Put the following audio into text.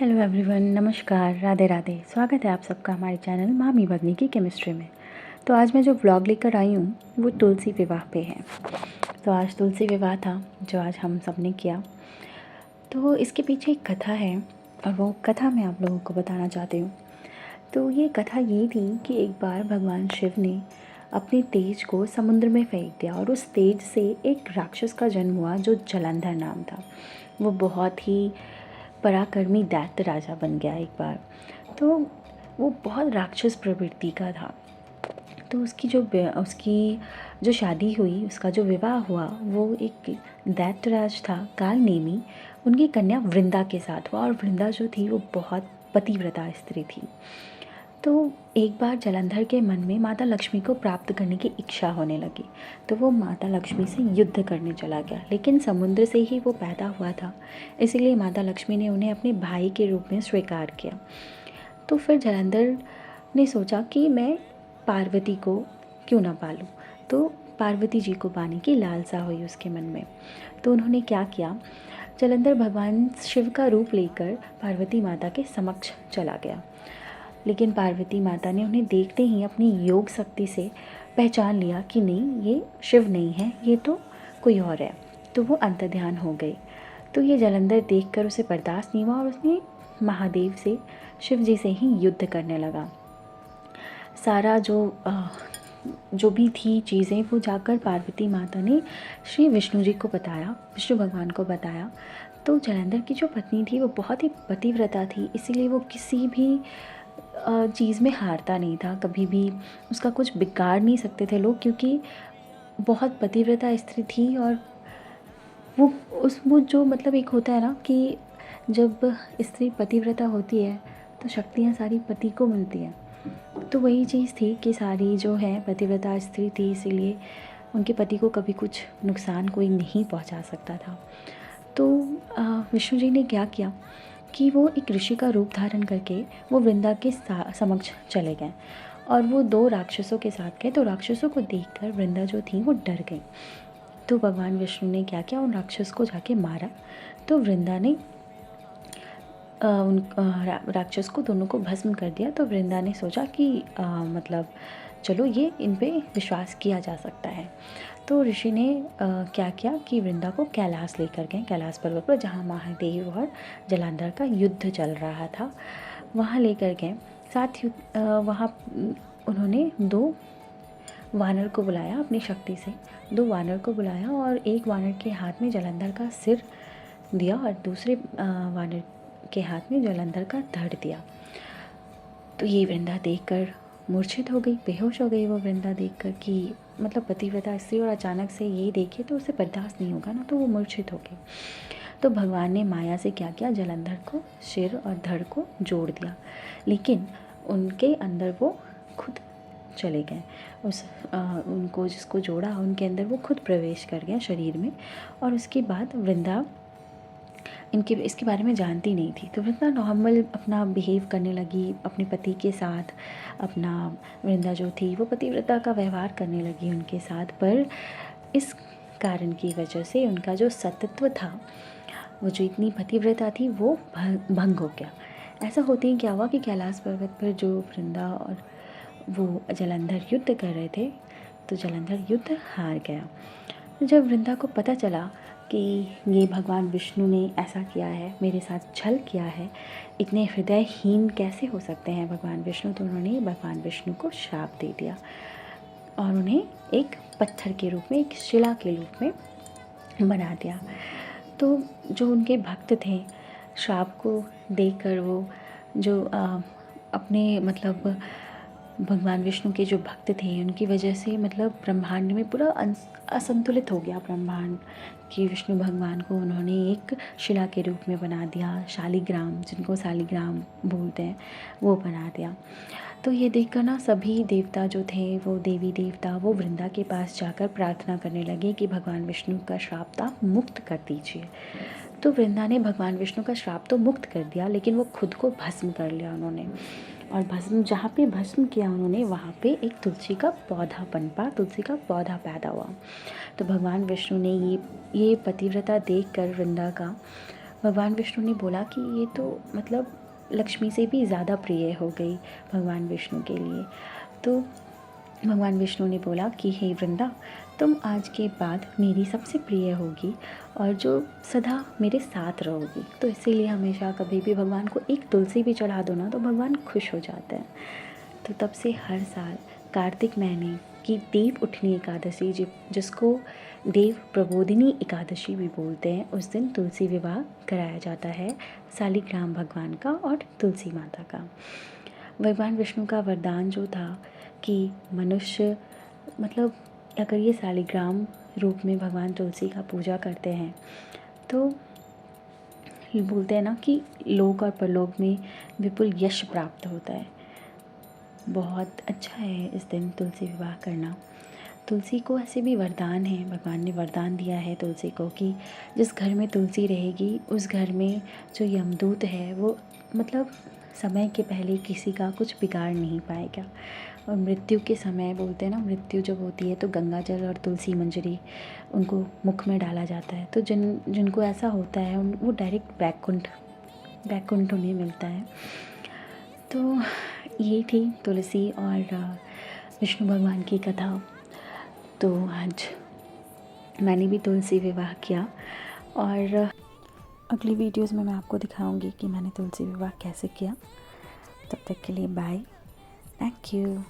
Hello everyone, नमस्कार, राधे राधे। स्वागत है आप सबका हमारे चैनल मामी भगनी की केमिस्ट्री में। तो आज मैं जो व्लॉग लेकर आई हूँ वो तुलसी विवाह पे है। तो आज तुलसी विवाह था जो आज हम सब ने किया। तो इसके पीछे एक कथा है और वो कथा मैं आप लोगों को बताना चाहती हूँ। तो ये कथा ये थी कि एक बार भगवान शिव ने अपने तेज को समुद्र में फेंक दिया और उस तेज से एक राक्षस का जन्म हुआ जो जलंधर नाम था। वो बहुत ही पराक्रमी दैत्य राजा बन गया एक बार। तो वो बहुत राक्षस प्रवृत्ति का था। तो उसकी जो शादी हुई, उसका जो विवाह हुआ, वो एक दैत्यराज था कालनेमी, उनकी कन्या वृंदा के साथ हुआ। और वृंदा जो थी वो बहुत पतिव्रता स्त्री थी। तो एक बार जलंधर के मन में माता लक्ष्मी को प्राप्त करने की इच्छा होने लगी। तो वो माता लक्ष्मी से युद्ध करने चला गया, लेकिन समुद्र से ही वो पैदा हुआ था, इसलिए माता लक्ष्मी ने उन्हें अपने भाई के रूप में स्वीकार किया। तो फिर जलंधर ने सोचा कि मैं पार्वती को क्यों ना पालूं। तो पार्वती जी को पाने की लालसा हुई उसके मन में। तो उन्होंने क्या किया, जलंधर भगवान शिव का रूप लेकर पार्वती माता के समक्ष चला गया। लेकिन पार्वती माता ने उन्हें देखते ही अपनी योग शक्ति से पहचान लिया कि नहीं, ये शिव नहीं है, ये तो कोई और है। तो वो अंतर्ध्यान हो गई। तो ये जलंधर देखकर उसे बर्दाश्त नहीं हुआ और उसने महादेव से, शिव जी से ही युद्ध करने लगा। सारा जो भी थी चीज़ें वो जाकर पार्वती माता ने श्री विष्णु जी को बताया, विष्णु भगवान को बताया। तो जलंधर की जो पत्नी थी वो बहुत ही पतिव्रता थी, इसीलिए वो किसी भी चीज़ में हारता नहीं था, कभी भी उसका कुछ बिगाड़ नहीं सकते थे लोग, क्योंकि बहुत पतिव्रता स्त्री थी। और वो जो मतलब एक होता है ना कि जब स्त्री पतिव्रता होती है तो शक्तियाँ सारी पति को मिलती हैं। तो वही चीज़ थी कि सारी जो है पतिव्रता स्त्री थी, इसीलिए उनके पति को कभी कुछ नुकसान कोई नहीं पहुंचा सकता था। तो विष्णु जी ने क्या किया कि वो एक ऋषि का रूप धारण करके वो वृंदा के समक्ष चले गए और वो दो राक्षसों के साथ गए। तो राक्षसों को देखकर वृंदा जो थी वो डर गई। तो भगवान विष्णु ने क्या किया, उन राक्षस को जाके मारा। तो वृंदा ने उन राक्षस को दोनों को भस्म कर दिया। तो वृंदा ने सोचा कि मतलब चलो ये इन पे विश्वास किया जा सकता है। तो ऋषि ने क्या किया कि वृंदा को कैलाश लेकर गए, कैलाश पर्वत पर जहाँ महादेव और जलंधर का युद्ध चल रहा था, वहाँ लेकर गए। साथ ही वहाँ उन्होंने दो वानर को बुलाया अपनी शक्ति से, दो वानर को बुलाया और एक वानर के हाथ में जलंधर का सिर दिया और दूसरे वानर के हाथ में जलंधर का धड़ दिया। तो ये वृंदा देखकर मूर्छित हो गई, बेहोश हो गई वो वृंदा देखकर कि मतलब पतिव्रता स्त्री और अचानक से ये देखे तो उसे बर्दाश्त नहीं होगा ना, तो वो मूर्छित हो गई। तो भगवान ने माया से क्या किया, जलंधर को सिर और धड़ को जोड़ दिया, लेकिन उनके अंदर वो खुद चले गए। उनको जिसको जोड़ा उनके अंदर वो खुद प्रवेश कर गया शरीर में। और उसके बाद वृंदा इसके बारे में जानती नहीं थी। तो वृंदा नॉर्मल अपना बिहेव करने लगी अपने पति के साथ। वृंदा जो थी वो पतिव्रता का व्यवहार करने लगी उनके साथ, पर इस कारण की वजह से उनका जो सतत्व था, वो जो इतनी पतिव्रता थी, वो भंग हो गया। ऐसा होते ही क्या हुआ कि कैलाश पर्वत पर जो वृंदा और वो जलंधर युद्ध कर रहे थे, तो जलंधर युद्ध हार गया। तो जब वृंदा को पता चला कि ये भगवान विष्णु ने ऐसा किया है, मेरे साथ छल किया है, इतने हृदयहीन कैसे हो सकते हैं भगवान विष्णु, तो उन्होंने भगवान विष्णु को श्राप दे दिया और उन्हें एक पत्थर के रूप में, एक शिला के रूप में बना दिया। तो जो उनके भक्त थे, श्राप को देखकर वो जो अपने मतलब भगवान विष्णु के जो भक्त थे, उनकी वजह से मतलब ब्रह्मांड में पूरा असंतुलित हो गया ब्रह्मांड, कि विष्णु भगवान को उन्होंने एक शिला के रूप में बना दिया, शालिग्राम, जिनको शालिग्राम बोलते हैं, वो बना दिया। तो ये देखकर ना सभी देवता जो थे, वो देवी देवता, वो वृंदा के पास जाकर प्रार्थना करने लगे कि भगवान विष्णु का श्राप आप मुक्त कर दीजिए। तो वृंदा ने भगवान विष्णु का श्राप तो मुक्त कर दिया, लेकिन वो खुद को भस्म कर लिया उन्होंने। और जहाँ पे भस्म किया उन्होंने, वहाँ पे एक तुलसी का पौधा पनपा, तुलसी का पौधा पैदा हुआ। तो भगवान विष्णु ने ये पतिव्रता देखकर वृंदा का भगवान विष्णु ने बोला कि ये तो मतलब लक्ष्मी से भी ज़्यादा प्रिय हो गई भगवान विष्णु के लिए। तो भगवान विष्णु ने बोला कि हे वृंदा, तुम आज के बाद मेरी सबसे प्रिय होगी और जो सदा मेरे साथ रहोगी। तो इसीलिए हमेशा कभी भी भगवान को एक तुलसी भी चढ़ा दो ना तो भगवान खुश हो जाते हैं। तो तब से हर साल कार्तिक महीने की देव उठनी एकादशी जिसको देव प्रबोधिनी एकादशी भी बोलते हैं, उस दिन तुलसी विवाह कराया जाता है शालिग्राम भगवान का और तुलसी माता का। भगवान विष्णु का वरदान जो था कि मनुष्य मतलब अगर ये शालिग्राम रूप में भगवान तुलसी का पूजा करते हैं तो बोलते हैं ना कि लोक और परलोक में विपुल यश प्राप्त होता है। बहुत अच्छा है इस दिन तुलसी विवाह करना। तुलसी को ऐसे भी वरदान है, भगवान ने वरदान दिया है तुलसी को कि जिस घर में तुलसी रहेगी उस घर में जो यमदूत है वो मतलब समय के पहले किसी का कुछ बिगाड़ नहीं पाएगा। और मृत्यु के समय बोलते हैं ना, मृत्यु जब होती है तो गंगा जल और तुलसी मंजरी उनको मुख में डाला जाता है। तो जिनको ऐसा होता है वो डायरेक्ट वैकुंठ उन्हें मिलता है। तो ये थी तुलसी और विष्णु भगवान की कथा। तो आज मैंने भी तुलसी विवाह किया और अगली वीडियोस में मैं आपको दिखाऊंगी कि मैंने तुलसी विवाह कैसे किया। तब तक के लिए बाय, थैंक यू।